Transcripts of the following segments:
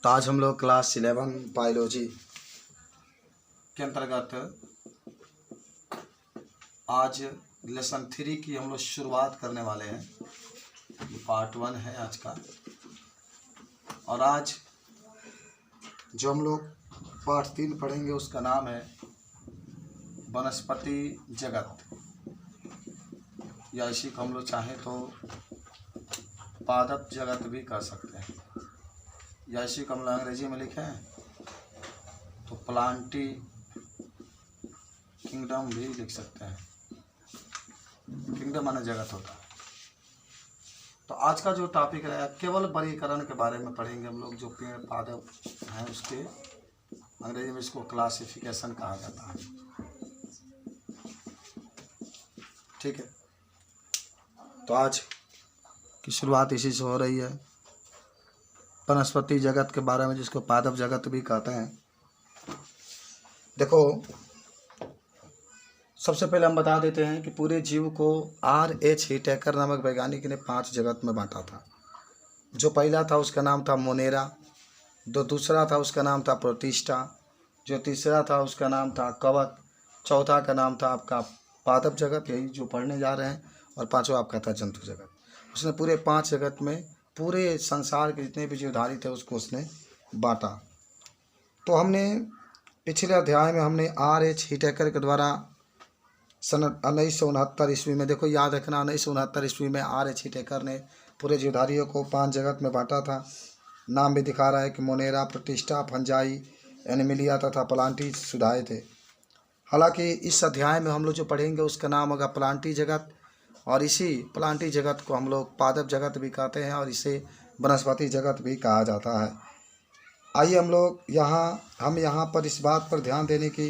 तो आज हम लोग क्लास 11 बायोलॉजी के अंतर्गत आज लेसन 3 की हम लोग शुरुआत करने वाले हैं। ये पार्ट 1 है आज का। और आज जो हम लोग पार्ट 3 पढ़ेंगे उसका नाम है वनस्पति जगत, या इसी को हम लोग चाहें तो पादप जगत भी कर सकते हैं, या इसी को हम लोग अंग्रेजी में लिखें तो प्लांटी किंगडम भी लिख सकते हैं। किंगडम माने जगत होता है। तो आज का जो टॉपिक है केवल वर्गीकरण के बारे में पढ़ेंगे हम लोग। जो पेड़ पादप हैं उसके अंग्रेजी में इसको क्लासिफिकेशन कहा जाता है। ठीक है, तो आज की शुरुआत इसी से हो रही है, वनस्पति जगत के बारे में, जिसको पादप जगत भी कहते हैं। देखो, सबसे पहले हम बता देते हैं कि पूरे जीव को R.H. व्हिटेकर नामक वैज्ञानिक ने 5 जगत में बांटा था। जो पहला था उसका नाम था मोनेरा, जो दूसरा था उसका नाम था प्रोटिस्टा, जो तीसरा था उसका नाम था कवक, चौथा का नाम था आपका पादप जगत, यही जो पढ़ने जा रहे हैं, और पांचवा आपका था जंतु जगत। उसने पूरे 5 जगत में पूरे संसार के जितने भी जीवधारी थे उसको उसने बांटा। तो हमने पिछले अध्याय में हमने R.H. व्हिटेकर के द्वारा सन 1969 ईस्वी में, देखो याद रखना, 1969 ईस्वी में R.H. व्हिटेकर ने पूरे जीवधारियों को 5 जगत में बांटा था। नाम भी दिखा रहा है कि मोनेरा, प्रोटिस्टा, फंजाई, एनिमिलिया तथा प्लांटी सुधाए थे। हालांकि इस अध्याय में हम लोग जो पढ़ेंगे उसका नाम होगा प्लांटी जगत, और इसी प्लांटी जगत को हम लोग पादप जगत भी कहते हैं, और इसे वनस्पति जगत भी कहा जाता है। आइए हम यहाँ पर इस बात पर ध्यान देने की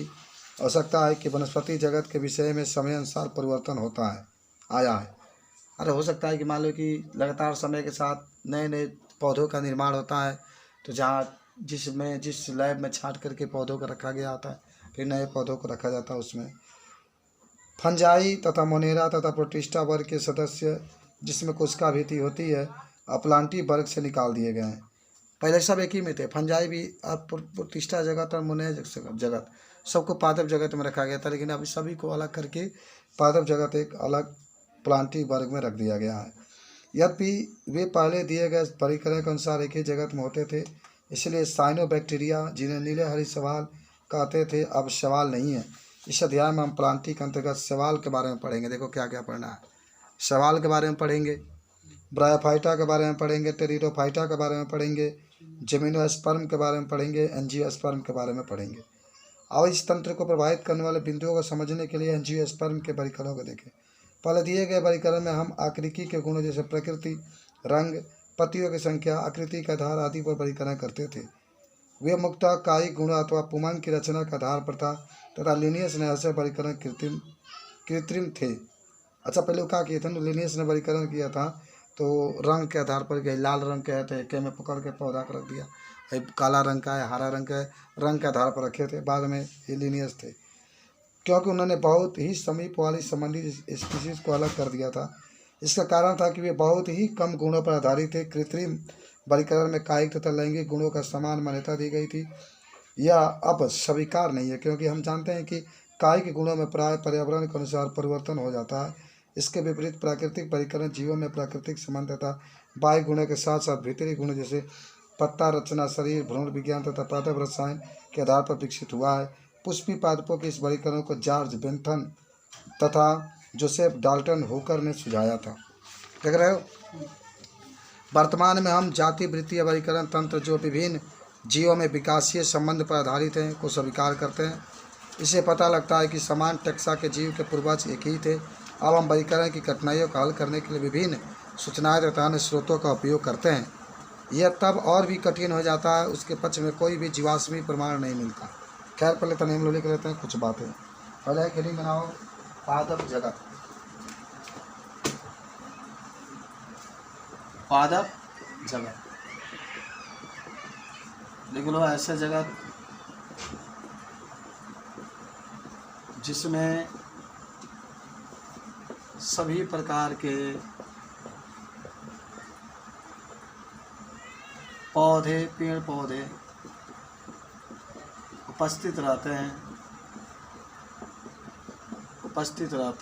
आवश्यकता है कि वनस्पति जगत के विषय में समय अनुसार परिवर्तन आया है। अरे हो सकता है कि मान लो कि लगातार समय के साथ नए नए पौधों का निर्माण होता है, तो जिस लैब में छांट करके पौधों को रखा गया होता है, फिर नए पौधों को रखा जाता है उसमें। फंजाई तथा मोनेरा तथा प्रोटिस्टा वर्ग के सदस्य, जिसमें कोशिका भीति होती है, प्लांटी वर्ग से निकाल दिए गए हैं। पहले सब एक ही में थे, फंजाई भी, अब प्रोटिस्टा जगत और मोनेरा जगत सबको पादप जगत में रखा गया था, लेकिन अभी सभी को अलग करके पादप जगत एक अलग प्लांटी वर्ग में रख दिया गया है। यद्यपि वे पहले दिए गए वर्गीकरण के अनुसार एक ही जगत में होते थे, इसलिए साइनोबैक्टीरिया, जिन्हें नीले हरी शैवाल कहते थे, अब शैवाल नहीं है। इस अध्याय में हम प्लांटी के अंतर्गत शैवाल के बारे में पढ़ेंगे। देखो क्या क्या पढ़ना है। शैवाल के बारे में पढ़ेंगे, ब्रायोफाइटा के बारे में पढ़ेंगे, टेरिडोफाइटा के बारे में पढ़ेंगे, जिम्नोस्पर्म के बारे में पढ़ेंगे, एंजियोस्पर्म के बारे में पढ़ेंगे। और इस तंत्र को प्रभावित करने वाले बिंदुओं को समझने के लिए एंजियोस्पर्म के वर्गीकरणों को देखें। पहले दिए गए वर्गीकरण में हम आकृति के गुणों जैसे प्रकृति, रंग, पत्तियों की संख्या, आकृति का आधार आदि पर वर्गीकरण करते थे। वे मुख्यतः कायिक गुणों अथवा पुमांग की रचना के आधार पर था, तथा लिनियस ने ऐसे वर्गीकरण कृत्रिम थे। अच्छा, पहले वो क्या किए थे, लिनियस ने वर्गीकरण किया था तो रंग के आधार पर गए, लाल रंग के है तो एक में पकड़ के पौधा को रख दिया, काला रंग का है, हरा रंग का है, रंग के आधार पर रखे थे। बाद में ये लिनियस थे, क्योंकि उन्होंने बहुत ही समीप वाली संबंधित स्पीशीज को अलग कर दिया था। इसका कारण था कि वे बहुत ही कम गुणों पर आधारित थे। कृत्रिम वर्गीकरण में कायिक तथा लैंगिक गुणों का समान मान्यता दी गई थी। यह अब स्वीकार नहीं है, क्योंकि हम जानते हैं कि कायिक गुणों में प्राय पर्यावरण के अनुसार परिवर्तन हो जाता है। इसके विपरीत प्राकृतिक वर्गीकरण जीवों में प्राकृतिक संबंध तथा बाह्य गुणों के साथ साथ भीतरी गुण जैसे पत्ता रचना, शरीर, भ्रूण विज्ञान तथा पादप रसायन के आधार पर विकसित हुआ है। पुष्पी पादपों के इस वर्गीकरण को जॉर्ज बेंथम तथा जोसेफ डाल्टन हुकर ने सुझाया था। देख रहे हो, वर्तमान में हम जाति वृत्तीय वर्गीकरण तंत्र, जो विभिन्न जीवों में विकासीय संबंध पर आधारित हैं, को स्वीकार करते हैं। इससे पता लगता है कि समान टैक्सा के जीव के पूर्वज एक ही थे। अब हम वर्गीकरण की कठिनाइयों को हल करने के लिए विभिन्न सूचनाएं तथा अन्य स्रोतों का उपयोग करते हैं। यह तब और भी कठिन हो जाता है, उसके पक्ष में कोई भी जीवाश्मी प्रमाण नहीं मिलता। खैर, पहले तो हम लोग लिख लेते हैं कुछ बातें। पहले हेडिंग बनाओ, पादप जगत। पादप जगत लिख लो, ऐसे जगत जिसमें सभी प्रकार के पौधे, पेड़ पौधे उपस्थित रहते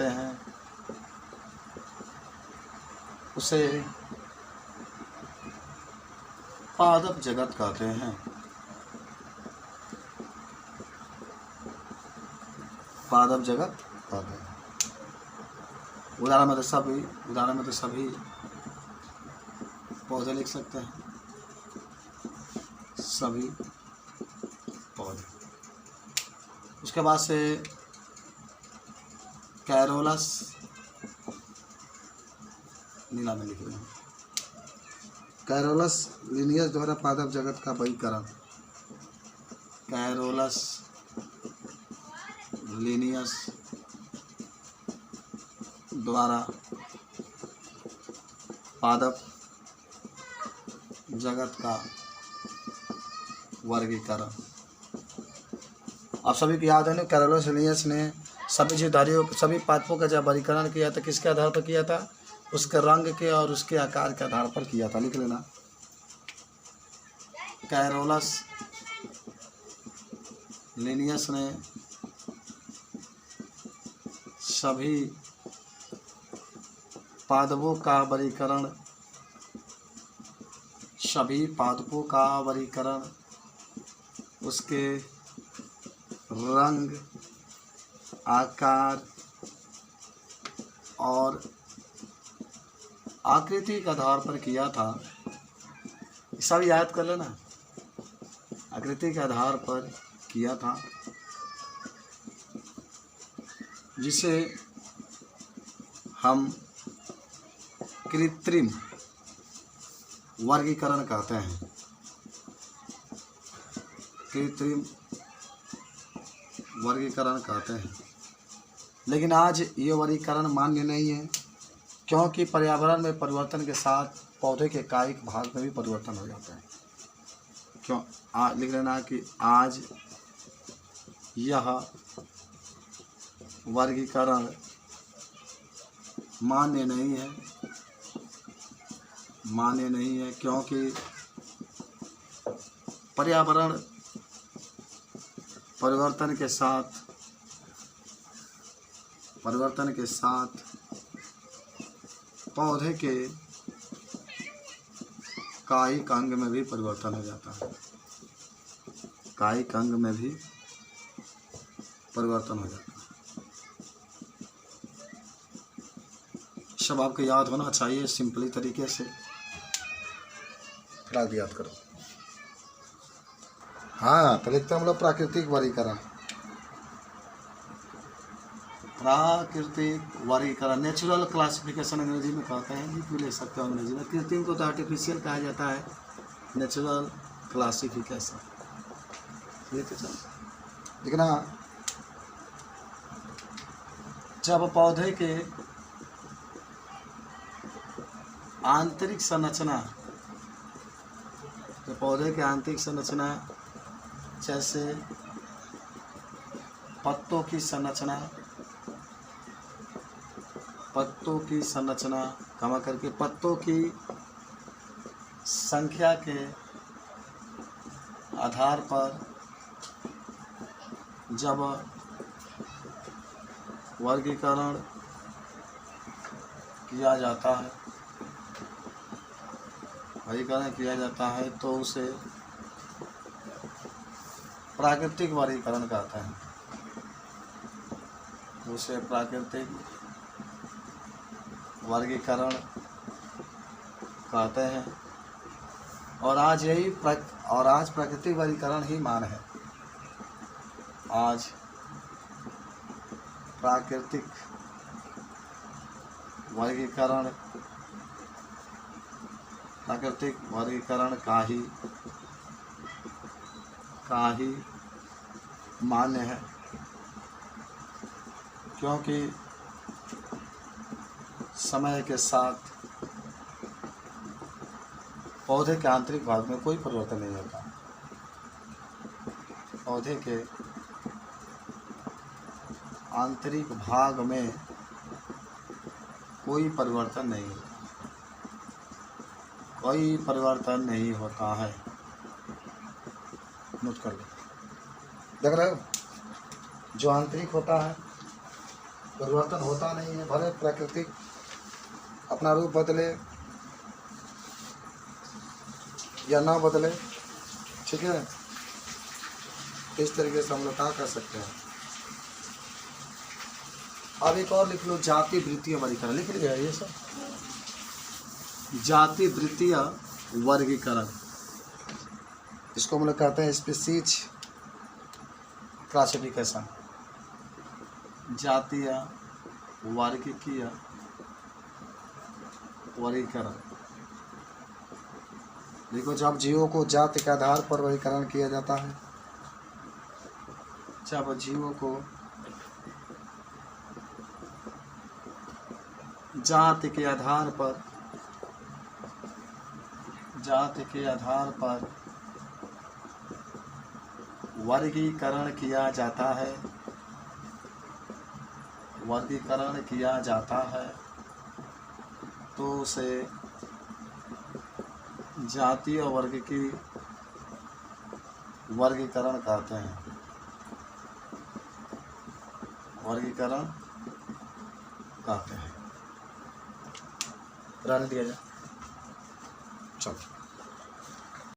हैं उसे पादप जगत कहते हैं। पादप जगत कहते हैं। उदाहरण में तो सभी पौधे लिख सकते हैं, सभी पौधे। उसके बाद से कैरोलस, नीला में लिख रहे हैं, कैरोलस लिनियस द्वारा पादप जगत का वर्गीकरण। कैरोलस लिनियस द्वारा पादप जगत का वर्गीकरण। आप सभी को याद है ना, कैरोलस लिनियस ने सभी जीवधारियों, सभी पादपों का जब वर्गीकरण किया था, किसके आधार पर किया था? उसके रंग के और उसके आकार के आधार पर किया था। लिख लेना, कैरोलस लिनियस ने सभी पादपों का वर्गीकरण उसके रंग, आकार और आकृति के आधार पर किया था। सब याद कर लेना, आकृति के आधार पर किया था, जिसे हम कृत्रिम वर्गीकरण कहते हैं। कृत्रिम वर्गीकरण कहते हैं। लेकिन आज ये वर्गीकरण मान्य नहीं है, क्योंकि पर्यावरण में परिवर्तन के साथ पौधे के कायिक भाग में भी परिवर्तन हो जाता है। लिख लेना कि आज यह वर्गीकरण मान्य नहीं है, क्योंकि पर्यावरण परिवर्तन के साथ पौधे के कायिक अंग में भी परिवर्तन हो जाता है। कायिक अंग में भी परिवर्तन हो जाता है। सब आपको याद होना चाहिए सिंपली तरीके से। फिलहाल याद करो। हाँ, तो लिखते हैं हम लोग प्राकृतिक वर्गीकरण। नेचुरल क्लासिफिकेशन अंग्रेजी में कहते हैं, ये भी ले सकते हो अंग्रेजी में। कृत्रिम को तो आर्टिफिशियल कहा जाता है, नेचुरल क्लासिफिकेशन। लेकिन जब पौधे के आंतरिक संरचना, जैसे पत्तों की संरचना कमा करके पत्तों की संख्या के आधार पर जब वर्गीकरण किया जाता है तो उसे प्राकृतिक वर्गीकरण कहते हैं। उसे प्राकृतिक वर्गीकरण कहते हैं। और आज प्राकृतिक वर्गीकरण ही मान है। आज प्राकृतिक वर्गीकरण का ही मान्य है, क्योंकि समय के साथ पौधे के आंतरिक भाग में कोई परिवर्तन नहीं होता। पौधे के आंतरिक भाग में कोई परिवर्तन नहीं होता है। नोट कर लो। देख रहे हो, जो आंतरिक होता है परिवर्तन होता नहीं है, भले प्राकृतिक अपना रूप बदले या ना बदले, ठीक है। इस तरीके से हम लोग क्या कर सकते हैं। अब एक और लिख लो, जाति वृत्तीय वर्गीकरण। लिख लिया ये सब, जाति वृत्तीय वर्गीकरण, इसको हम लोग कहते हैं स्पीसीज क्लासिफिकेशन। जातीय वर्गीकीय वर्गीकरण। देखो, जब जीवों को जाति के आधार पर वर्गीकरण किया जाता है, जब जीवों को जाति के आधार पर वर्गीकरण किया जाता है, तो उसे जातीय वर्ग की वर्गीकरण कहते हैं। रहने दिया जाए। चलो।